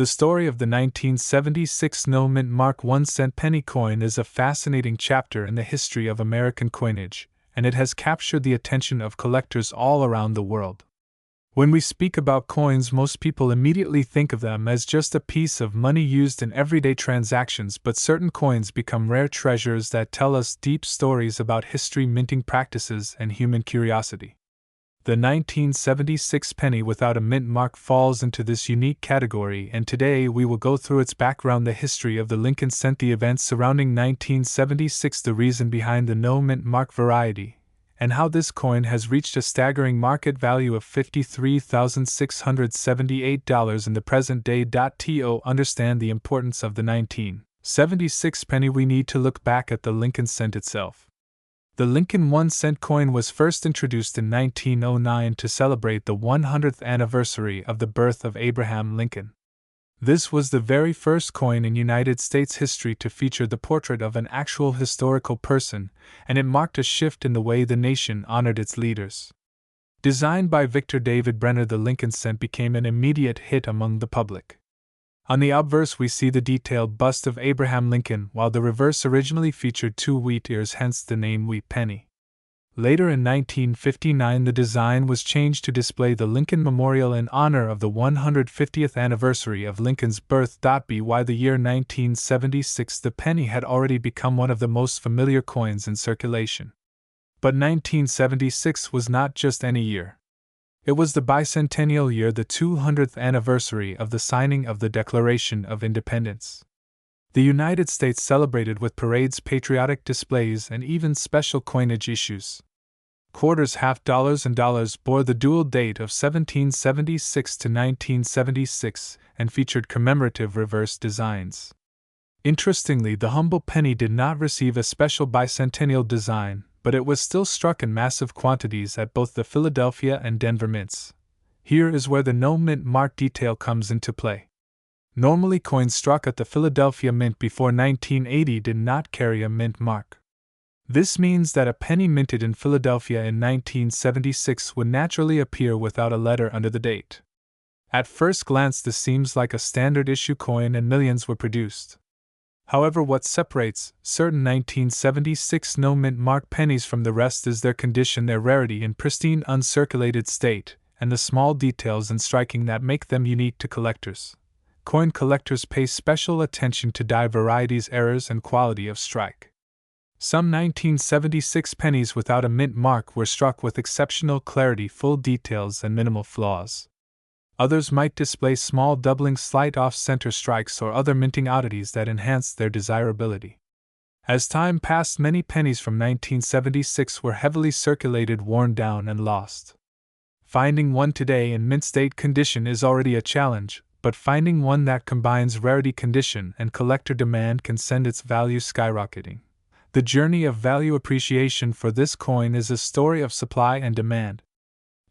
The story of the 1976 no-mint mark 1-cent penny coin is a fascinating chapter in the history of American coinage, and it has captured the attention of collectors all around the world. When we speak about coins, most people immediately think of them as just a piece of money used in everyday transactions, but certain coins become rare treasures that tell us deep stories about history, minting practices, and human curiosity. The 1976 penny without a mint mark falls into this unique category, and today we will go through its background, the history of the Lincoln cent, the events surrounding 1976, the reason behind the no mint mark variety, and how this coin has reached a staggering market value of $53,678 in the present day. To understand the importance of the 1976 penny, we need to look back at the Lincoln cent itself. The Lincoln 1-cent coin was first introduced in 1909 to celebrate the 100th anniversary of the birth of Abraham Lincoln. This was the very first coin in United States history to feature the portrait of an actual historical person, and it marked a shift in the way the nation honored its leaders. Designed by Victor David Brenner, the Lincoln cent became an immediate hit among the public. On the obverse we see the detailed bust of Abraham Lincoln, while the reverse originally featured 2 wheat ears, hence the name wheat penny. Later in 1959 the design was changed to display the Lincoln Memorial in honor of the 150th anniversary of Lincoln's birth. By the year 1976 the penny had already become one of the most familiar coins in circulation. But 1976 was not just any year. It was the bicentennial year, the 200th anniversary of the signing of the Declaration of Independence. The United States celebrated with parades, patriotic displays, and even special coinage issues. Quarters, half dollars, and dollars bore the dual date of 1776 to 1976 and featured commemorative reverse designs. Interestingly, the humble penny did not receive a special bicentennial design, but it was still struck in massive quantities at both the Philadelphia and Denver mints. Here is where the no mint mark detail comes into play. Normally, coins struck at the Philadelphia Mint before 1980 did not carry a mint mark. This means that a penny minted in Philadelphia in 1976 would naturally appear without a letter under the date. At first glance, this seems like a standard issue coin, and millions were produced. However, what separates certain 1976 no mint mark pennies from the rest is their condition, their rarity in pristine, uncirculated state, and the small details and striking that make them unique to collectors. Coin collectors pay special attention to die varieties, errors, and quality of strike. Some 1976 pennies without a mint mark were struck with exceptional clarity, full details, and minimal flaws. Others might display small doubling, slight off-center strikes, or other minting oddities that enhanced their desirability. As time passed, many pennies from 1976 were heavily circulated, worn down, and lost. Finding one today in mint state condition is already a challenge, but finding one that combines rarity, condition, and collector demand can send its value skyrocketing. The journey of value appreciation for this coin is a story of supply and demand.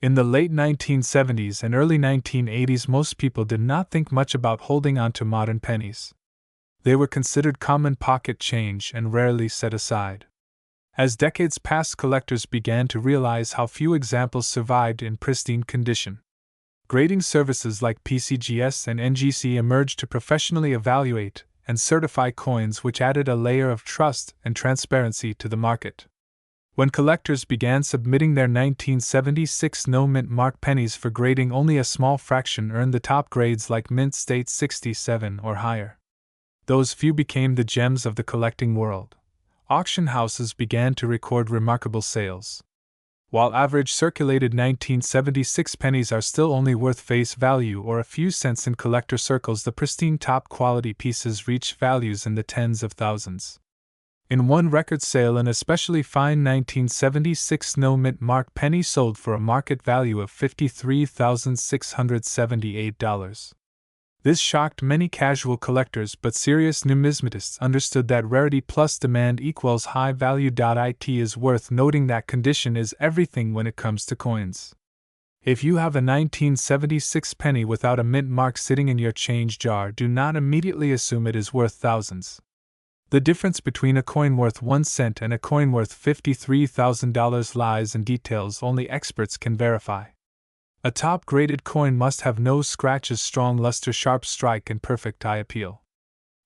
In the late 1970s and early 1980s, most people did not think much about holding on to modern pennies. They were considered common pocket change and rarely set aside. As decades passed, collectors began to realize how few examples survived in pristine condition. Grading services like PCGS and NGC emerged to professionally evaluate and certify coins, which added a layer of trust and transparency to the market. When collectors began submitting their 1976 no mint mark pennies for grading, only a small fraction earned the top grades like mint state 67 or higher. Those few became the gems of the collecting world. Auction houses began to record remarkable sales. While average circulated 1976 pennies are still only worth face value or a few cents in collector circles, the pristine top quality pieces reach values in the tens of thousands. In one record sale, an especially fine 1976 no mint mark penny sold for a market value of $53,678. This shocked many casual collectors, but serious numismatists understood that rarity plus demand equals high value. It is worth noting that condition is everything when it comes to coins. If you have a 1976 penny without a mint mark sitting in your change jar, do not immediately assume it is worth thousands. The difference between a coin worth 1 cent and a coin worth $53,000 lies in details only experts can verify. A top-graded coin must have no scratches, strong luster, sharp strike, and perfect eye appeal.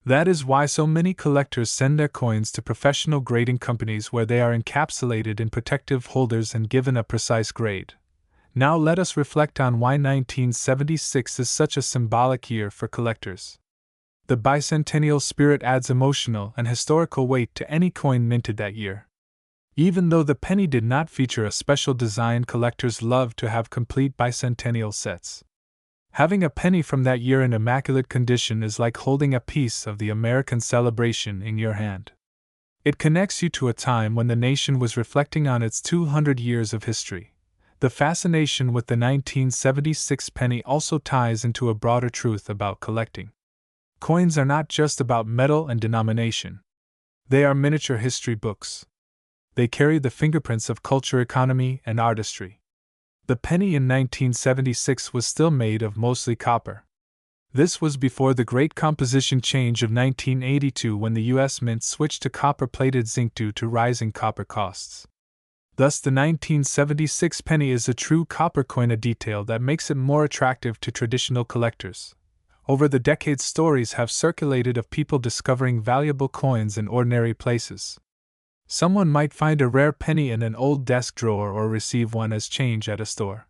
That is why so many collectors send their coins to professional grading companies where they are encapsulated in protective holders and given a precise grade. Now let us reflect on why 1976 is such a symbolic year for collectors. The bicentennial spirit adds emotional and historical weight to any coin minted that year. Even though the penny did not feature a special design, collectors love to have complete bicentennial sets. Having a penny from that year in immaculate condition is like holding a piece of the American celebration in your hand. It connects you to a time when the nation was reflecting on its 200 years of history. The fascination with the 1976 penny also ties into a broader truth about collecting. Coins are not just about metal and denomination. They are miniature history books. They carry the fingerprints of culture, economy, and artistry. The penny in 1976 was still made of mostly copper. This was before the great composition change of 1982, when the U.S. Mint switched to copper-plated zinc due to rising copper costs. Thus, the 1976 penny is a true copper coin, a detail that makes it more attractive to traditional collectors. Over the decades, stories have circulated of people discovering valuable coins in ordinary places. Someone might find a rare penny in an old desk drawer or receive one as change at a store.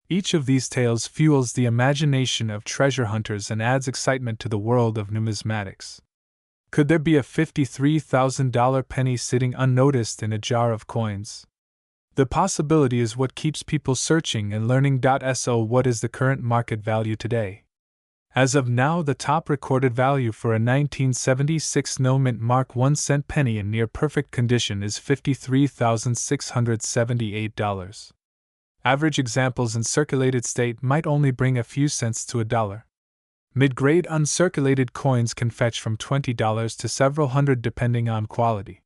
Each of these tales fuels the imagination of treasure hunters and adds excitement to the world of numismatics. Could there be a $53,000 penny sitting unnoticed in a jar of coins? The possibility is what keeps people searching and learning. So, what is the current market value today? As of now, the top recorded value for a 1976 no-mint Mark 1 cent penny in near-perfect condition is $53,678. Average examples in circulated state might only bring a few cents to $1. Mid-grade uncirculated coins can fetch from $20 to several hundred depending on quality.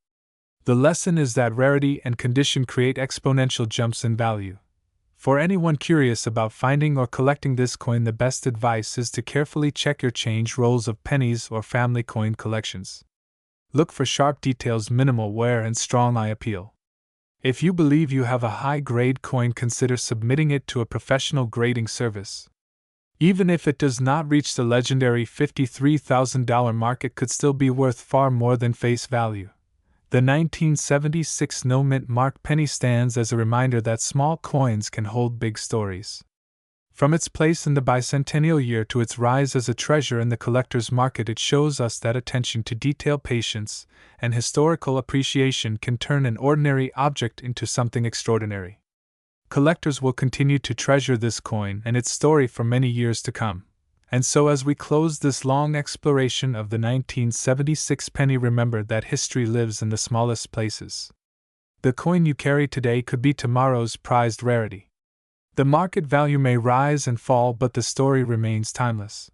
The lesson is that rarity and condition create exponential jumps in value. For anyone curious about finding or collecting this coin, the best advice is to carefully check your change rolls of pennies or family coin collections. Look for sharp details, minimal wear, and strong eye appeal. If you believe you have a high-grade coin, consider submitting it to a professional grading service. Even if it does not reach the legendary $53,000 mark, it could still be worth far more than face value. The 1976 no-mint Mark penny stands as a reminder that small coins can hold big stories. From its place in the bicentennial year to its rise as a treasure in the collector's market, it shows us that attention to detail, patience, and historical appreciation can turn an ordinary object into something extraordinary. Collectors will continue to treasure this coin and its story for many years to come. And so, as we close this long exploration of the 1976 penny, remember that history lives in the smallest places. The coin you carry today could be tomorrow's prized rarity. The market value may rise and fall, but the story remains timeless.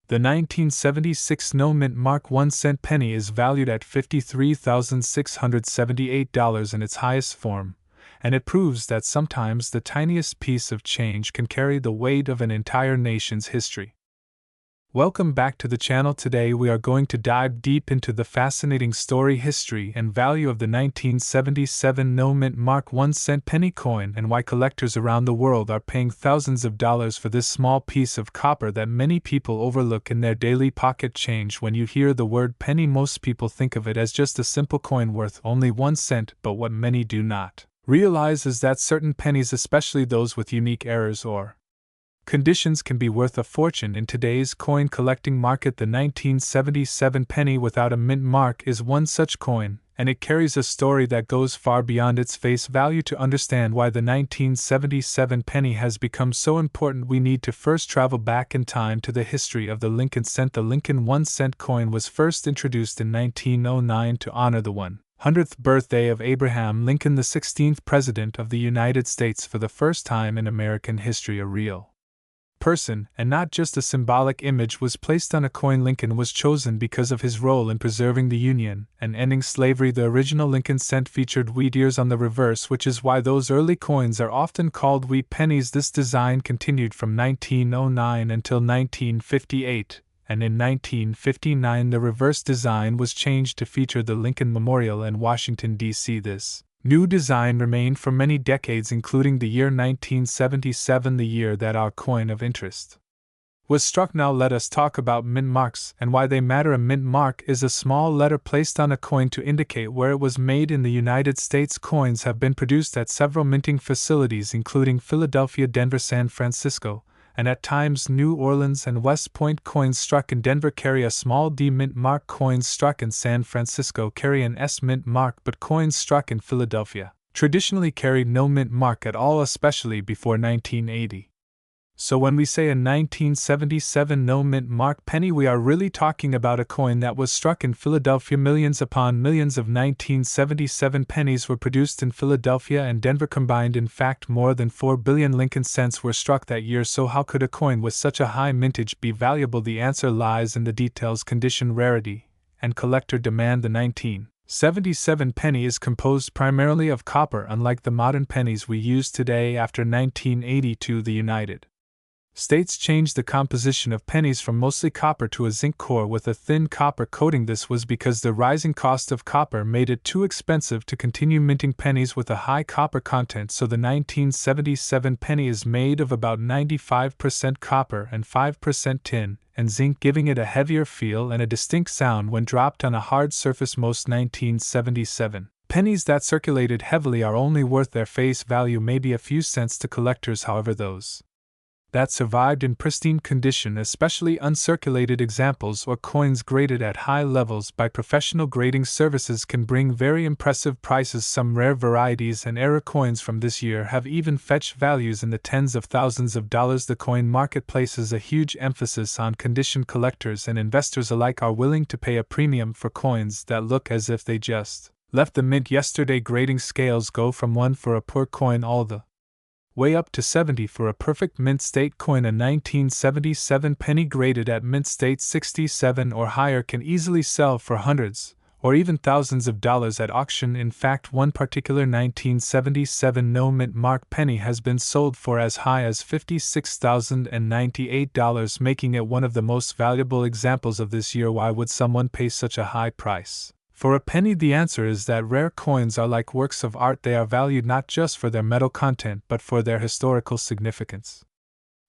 The 1976 no-mint Mark 1 cent penny is valued at $53,678 in its highest form, and it proves that sometimes the tiniest piece of change can carry the weight of an entire nation's history. Welcome back to the channel. Today we are going to dive deep into the fascinating story, history, and value of the 1977 no-mint Mark 1 cent penny coin, and why collectors around the world are paying thousands of dollars for this small piece of copper that many people overlook in their daily pocket change. When you hear the word penny, most people think of it as just a simple coin worth only 1 cent, but what many do not realize is that certain pennies, especially those with unique errors or conditions, can be worth a fortune in today's coin collecting market. The 1977 penny without a mint mark is one such coin, and it carries a story that goes far beyond its face value. To understand why the 1977 penny has become so important, we need to first travel back in time to the history of the Lincoln cent. The Lincoln 1 cent coin was first introduced in 1909 to honor the 100th birthday of Abraham Lincoln, the 16th President of the United States. For the first time in American history, a real person, and not just a symbolic image, was placed on a coin. Lincoln was chosen because of his role in preserving the Union and ending slavery. The original Lincoln cent featured wheat ears on the reverse, which is why those early coins are often called wheat pennies. This design continued from 1909 until 1958, and in 1959 the reverse design was changed to feature the Lincoln Memorial in Washington, D.C. This New design remained for many decades, including the year 1977, the year that our coin of interest was struck. Now let us talk about mint marks and why they matter. A mint mark is a small letter placed on a coin to indicate where it was made. In the United States, coins have been produced at several minting facilities, including Philadelphia, Denver, San Francisco, and at times New Orleans and West Point. Coins struck in Denver carry a small D mint mark. Coins struck in San Francisco carry an S mint mark, but coins struck in Philadelphia traditionally carried no mint mark at all, especially before 1980. So when we say a 1977 no mint mark penny, we are really talking about a coin that was struck in Philadelphia. Millions upon millions of 1977 pennies were produced in Philadelphia and Denver combined. In fact, more than 4 billion Lincoln cents were struck that year. So how could a coin with such a high mintage be valuable? The answer lies in the details: condition, rarity, and collector demand. The 1977 penny is composed primarily of copper, unlike the modern pennies we use today. After 1982, the United States changed the composition of pennies from mostly copper to a zinc core with a thin copper coating. This was because the rising cost of copper made it too expensive to continue minting pennies with a high copper content, so the 1977 penny is made of about 95% copper and 5% tin and zinc, giving it a heavier feel and a distinct sound when dropped on a hard surface. Most 1977 pennies that circulated heavily are only worth their face value, maybe a few cents to collectors. However, those that survived in pristine condition, especially uncirculated examples or coins graded at high levels by professional grading services, can bring very impressive prices. Some rare varieties and error coins from this year have even fetched values in the tens of thousands of dollars. The coin market places a huge emphasis on condition. Collectors and investors alike are willing to pay a premium for coins that look as if they just left the mint yesterday. Grading scales go from 1 for a poor coin all the way up to 70 for a perfect mint state coin. A 1977 penny graded at mint state 67 or higher can easily sell for hundreds or even thousands of dollars at auction. In fact, one particular 1977 no mint mark penny has been sold for as high as $56,098, making it one of the most valuable examples of this year. Why would someone pay such a high price for a penny? The answer is that rare coins are like works of art. They are valued not just for their metal content but for their historical significance.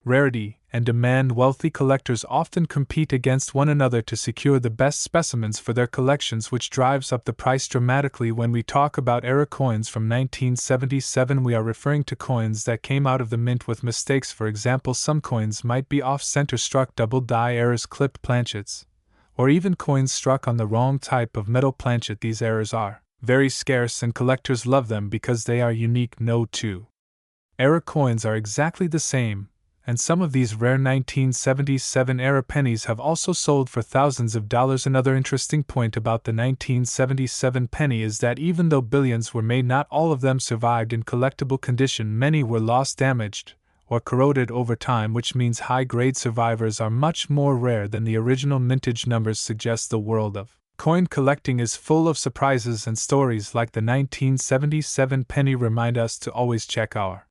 Rarity and demand. Wealthy collectors often compete against one another to secure the best specimens for their collections, which drives up the price dramatically. When we talk about error coins from 1977, we are referring to coins that came out of the mint with mistakes. For example, some coins might be off-center, struck double die errors, clipped planchets, or even coins struck on the wrong type of metal planchet. These errors are very scarce and collectors love them because they are unique. No two error coins are exactly the same, and some of these rare 1977 error pennies have also sold for thousands of dollars. Another interesting point about the 1977 penny is that even though billions were made, not all of them survived in collectible condition. Many were lost, damaged, or corroded over time, which means high-grade survivors are much more rare than the original mintage numbers suggest. The world of coin collecting is full of surprises, and stories like the 1977 penny remind us to always check our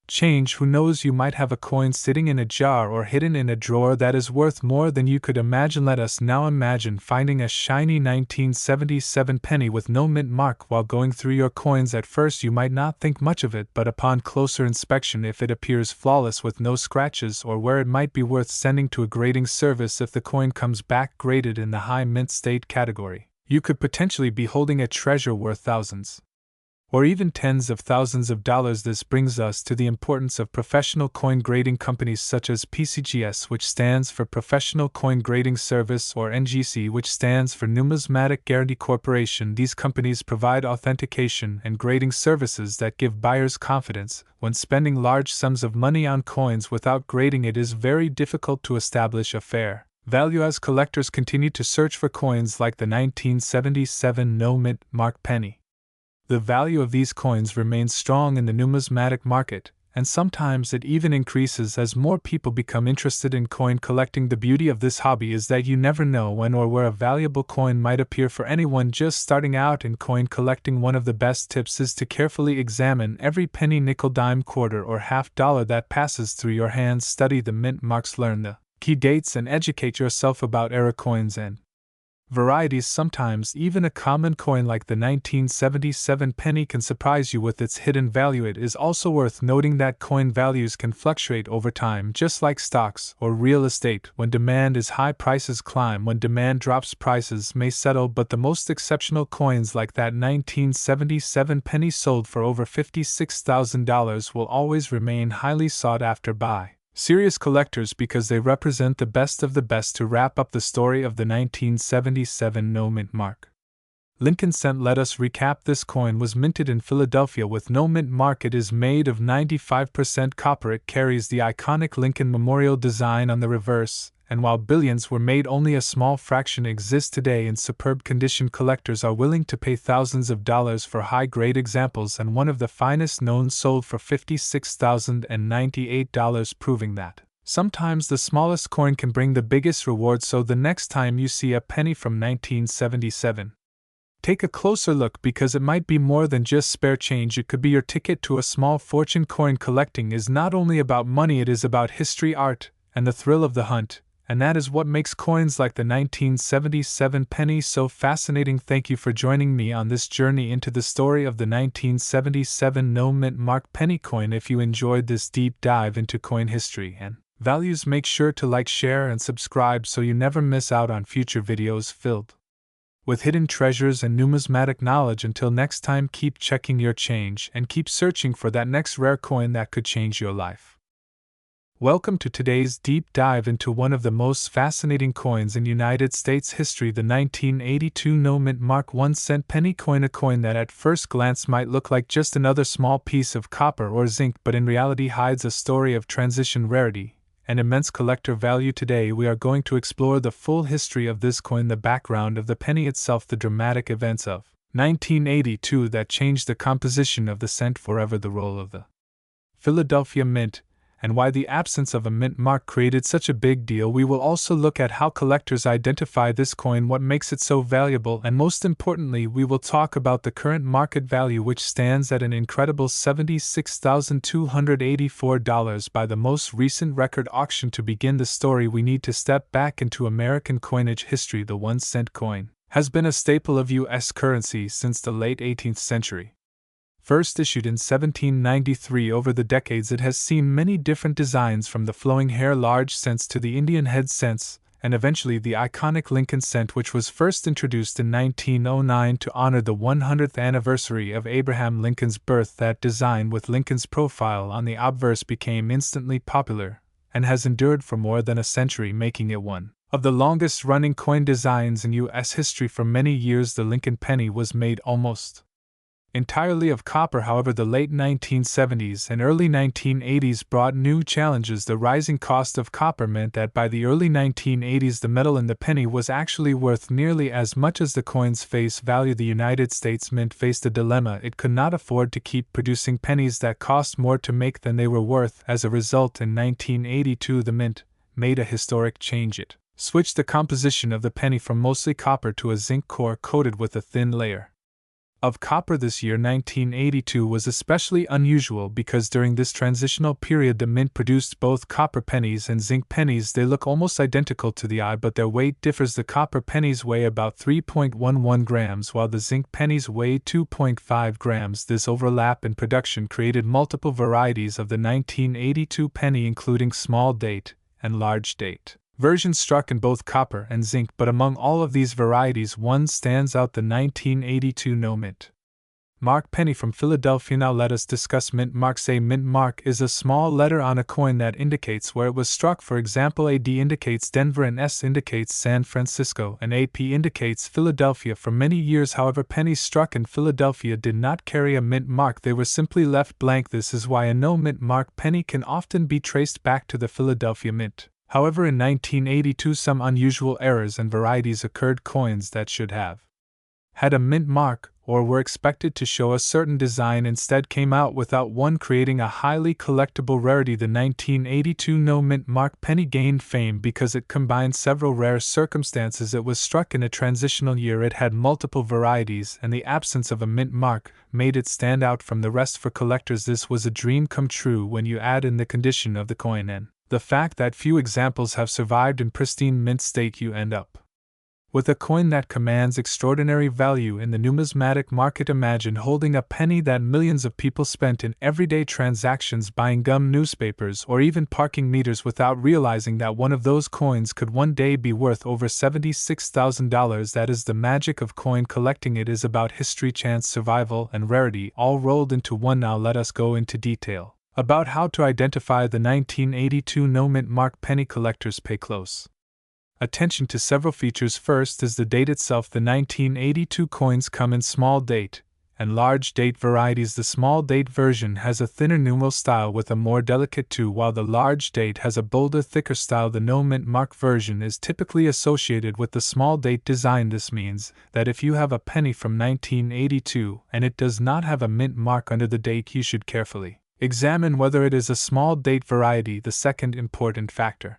change. Who knows, you might have a coin sitting in a jar or hidden in a drawer that is worth more than you could imagine. Let us now imagine finding a shiny 1977 penny with no mint mark. While going through your coins, at first you might not think much of it, but upon closer inspection, if it appears flawless with no scratches or wear, it might be worth sending to a grading service. If the coin comes back graded in the high mint state category, you could potentially be holding a treasure worth thousands or even tens of thousands of dollars. This brings us to the importance of professional coin grading companies such as PCGS, which stands for Professional Coin Grading Service, or NGC, which stands for Numismatic Guarantee Corporation. These companies provide authentication and grading services that give buyers confidence. When spending large sums of money on coins without grading, it is very difficult to establish a fair value. As collectors continue to search for coins like the 1977 no mint mark penny, the value of these coins remains strong in the numismatic market, and sometimes it even increases as more people become interested in coin collecting. The beauty of this hobby is that you never know when or where a valuable coin might appear. For anyone just starting out in coin collecting, one of the best tips is to carefully examine every penny, nickel, dime, quarter, or half dollar that passes through your hands. Study the mint marks, learn the key dates, and educate yourself about error coins and varieties. Sometimes even a common coin like the 1977 penny can surprise you with its hidden value. It is also worth noting that coin values can fluctuate over time, just like stocks or real estate. When demand is high, prices climb. When demand drops, prices may settle, but the most exceptional coins like that 1977 penny sold for over $56,000 will always remain highly sought after by serious collectors because they represent the best of the best. To wrap up the story of the 1977 no mint mark, Lincoln cent. Let us recap. This coin was minted in Philadelphia with no mint mark. It is made of 95% copper. It carries the iconic Lincoln Memorial design on the reverse, and while billions were made, only a small fraction exist today in superb condition. Collectors are willing to pay thousands of dollars for high-grade examples, and one of the finest known sold for $56,098, proving that sometimes the smallest coin can bring the biggest reward. So the next time you see a penny from 1977, take a closer look, because it might be more than just spare change. It could be your ticket to a small fortune. Coin collecting is not only about money, it is about history, art, and the thrill of the hunt. And that is what makes coins like the 1977 penny so fascinating. Thank you for joining me on this journey into the story of the 1977 no mint mark penny coin. If you enjoyed this deep dive into coin history and values, make sure to like, share, and subscribe so you never miss out on future videos filled with hidden treasures and numismatic knowledge. Until next time, keep checking your change and keep searching for that next rare coin that could change your life. Welcome to today's deep dive into one of the most fascinating coins in United States history, the 1982 no mint mark 1 cent penny coin. A coin that at first glance might look like just another small piece of copper or zinc, but in reality hides a story of transition, rarity, and immense collector value. Today we are going to explore the full history of this coin, the background of the penny itself, the dramatic events of 1982 that changed the composition of the cent forever, the role of the Philadelphia Mint, and why the absence of a mint mark created such a big deal. We will also look at how collectors identify this coin, what makes it so valuable, and most importantly, we will talk about the current market value, which stands at an incredible $76,284 by the most recent record auction. To begin the story, we need to step back into American coinage history. The 1 cent coin has been a staple of U.S. currency since the late 18th century. First issued in 1793, over the decades it has seen many different designs, from the flowing hair large cents to the Indian head cents, and eventually the iconic Lincoln cent, which was first introduced in 1909 to honor the 100th anniversary of Abraham Lincoln's birth. That design with Lincoln's profile on the obverse became instantly popular, and has endured for more than a century, making it one of the longest-running coin designs in U.S. history. For many years the Lincoln penny was made almost entirely of copper. However, the late 1970s and early 1980s brought new challenges. The rising cost of copper meant that by the early 1980s the metal in the penny was actually worth nearly as much as the coin's face value. The United States Mint faced a dilemma. It could not afford to keep producing pennies that cost more to make than they were worth. As a result, in 1982 the Mint made a historic change. It switched the composition of the penny from mostly copper to a zinc core coated with a thin layer of copper. This year, 1982, was especially unusual because during this transitional period the mint produced both copper pennies and zinc pennies. They look almost identical to the eye, but their weight differs. The copper pennies weigh about 3.11 grams while the zinc pennies weigh 2.5 grams. This overlap in production created multiple varieties of the 1982 penny, including small date and large date versions struck in both copper and zinc, but among all of these varieties one stands out: the 1982 no mint mark penny from Philadelphia. Now let us discuss mint marks. A mint mark is a small letter on a coin that indicates where it was struck. For example, AD indicates Denver and S indicates San Francisco, and AP indicates Philadelphia. For many years, however, pennies struck in Philadelphia did not carry a mint mark. They were simply left blank. This is why a no mint mark penny can often be traced back to the Philadelphia Mint. However, in 1982 some unusual errors and varieties occurred. Coins that should have had a mint mark, or were expected to show a certain design, instead came out without one, creating a highly collectible rarity. The 1982 no mint mark penny gained fame because it combined several rare circumstances. It was struck in a transitional year, it had multiple varieties, and the absence of a mint mark made it stand out from the rest. For collectors, this was a dream come true when you add in the condition of the coin and the fact that few examples have survived in pristine mint state. You end up With a coin that commands extraordinary value in the numismatic market, imagine holding a penny that millions of people spent in everyday transactions buying gum, newspapers, or even parking meters without realizing that one of those coins could one day be worth over $76,000. That is the magic of coin collecting. It is about history, chance, survival, and rarity all rolled into one. Now let us go into detail about how to identify the 1982 no-mint mark penny. Collectors pay close attention to several features. First is the date itself. The 1982 coins come in small date and large date varieties. The small date version has a thinner numeral style with a more delicate 2, while the large date has a bolder, thicker style. The no-mint mark version is typically associated with the small date design. This means that if you have a penny from 1982 and it does not have a mint mark under the date, you should carefully examine whether it is a small date variety. The second important factor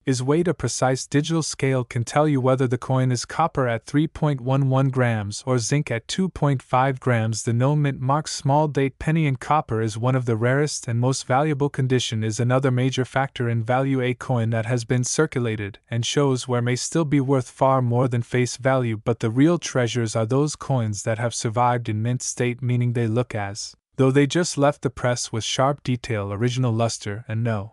is weight. A precise digital scale can tell you whether the coin is copper at 3.11 grams or zinc at 2.5 grams. The no-mint mark small date penny in copper is one of the rarest and most valuable. Condition is another major factor in value. A coin that has been circulated and shows wear may still be worth far more than face value, but the real treasures are those coins that have survived in mint state, meaning they look as though they just left the press, with sharp detail, original luster, and no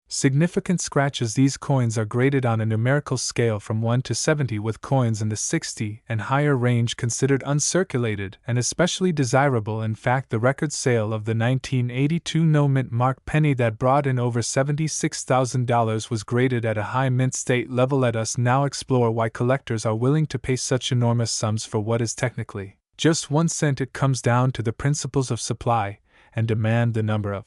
significant scratches. These coins are graded on a numerical scale from 1 to 70, with coins in the 60 and higher range considered uncirculated and especially desirable. In fact, the record sale of the 1982 no-mint mark penny that brought in over $76,000 was graded at a high mint state level. Let us now explore why collectors are willing to pay such enormous sums for what is technically just 1 cent. It comes down to the principles of supply and demand. The number of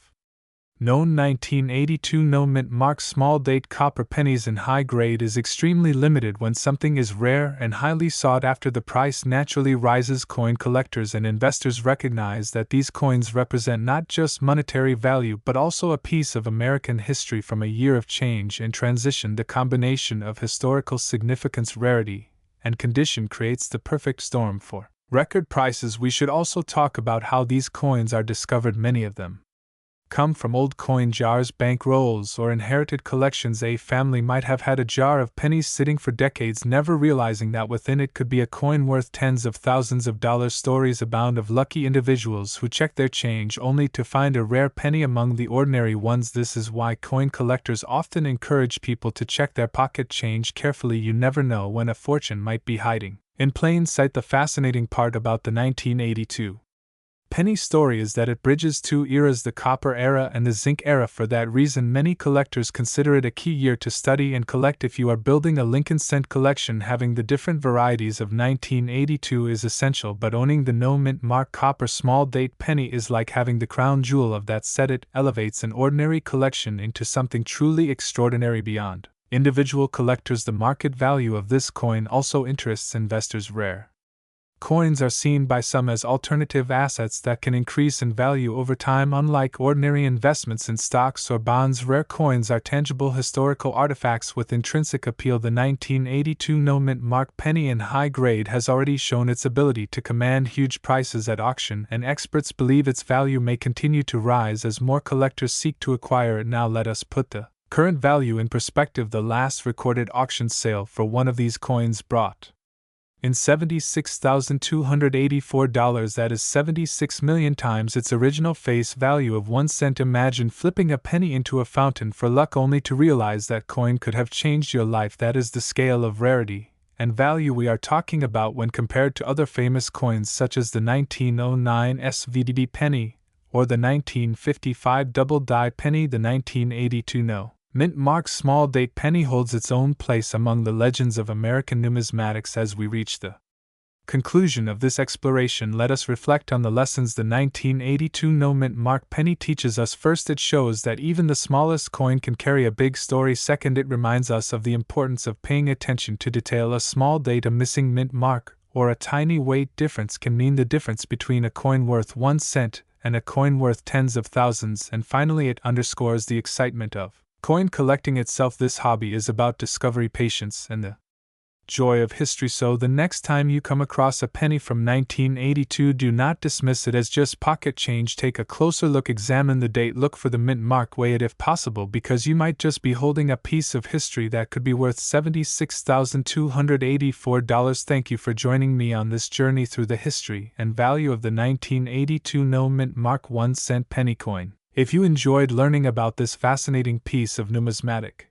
known 1982 no-mint mark small date copper pennies in high grade is extremely limited. When something is rare and highly sought after, the price naturally rises. Coin collectors and investors recognize that these coins represent not just monetary value but also a piece of American history from a year of change and transition. The combination of historical significance, rarity, and condition creates the perfect storm for record prices. We should also talk about how these coins are discovered. Many of them come from old coin jars, bank rolls, or inherited collections. A family might have had a jar of pennies sitting for decades, never realizing that within it could be a coin worth tens of thousands of dollars. Stories abound of lucky individuals who check their change only to find a rare penny among the ordinary ones. This is why coin collectors often encourage people to check their pocket change carefully. You never know when a fortune might be hiding in plain sight. The fascinating part about the 1982 penny story is that it bridges 2 eras, the copper era and the zinc era. For that reason, many collectors consider it a key year to study and collect. If you are building a Lincoln cent collection, having the different varieties of 1982 is essential, but owning the no-mint mark copper small date penny is like having the crown jewel of that set. It elevates an ordinary collection into something truly extraordinary beyond individual collectors. The market value of this coin also interests investors. Rare coins are seen by some as alternative assets that can increase in value over time. Unlike ordinary investments in stocks or bonds, rare coins are tangible historical artifacts with intrinsic appeal. The 1982 no-mint mark penny in high grade has already shown its ability to command huge prices at auction, and experts believe its value may continue to rise as more collectors seek to acquire it. Now let us put the current value in perspective. The last recorded auction sale for one of these coins brought in $76,284, that is 76 million times its original face value of 1 cent. Imagine flipping a penny into a fountain for luck only to realize that coin could have changed your life. That is the scale of rarity and value we are talking about when compared to other famous coins such as the 1909 SVDB penny or the 1955 double die penny. The 1982 no-mint mark small date penny holds its own place among the legends of American numismatics. As we reach the conclusion of this exploration, let us reflect on the lessons the 1982 no-mint mark penny teaches us. First, it shows that even the smallest coin can carry a big story. Second, it reminds us of the importance of paying attention to detail. A small date, a missing mint mark, or a tiny weight difference can mean the difference between a coin worth 1 cent and a coin worth tens of thousands. And finally, it underscores the excitement of coin collecting itself. This hobby is about discovery, patience, and the joy of history. So the next time you come across a penny from 1982, do not dismiss it as just pocket change. Take a closer look, examine the date, look for the mint mark, weigh it if possible, because you might just be holding a piece of history that could be worth $76,284. Thank you for joining me on this journey through the history and value of the 1982 no mint mark 1-cent penny coin. If you enjoyed learning about this fascinating piece of numismatic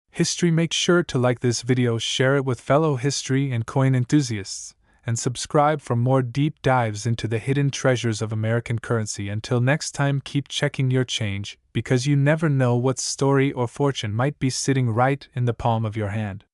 history, make sure to like this video, share it with fellow history and coin enthusiasts, and subscribe for more deep dives into the hidden treasures of American currency. Until next time, keep checking your change, because you never know what story or fortune might be sitting right in the palm of your hand.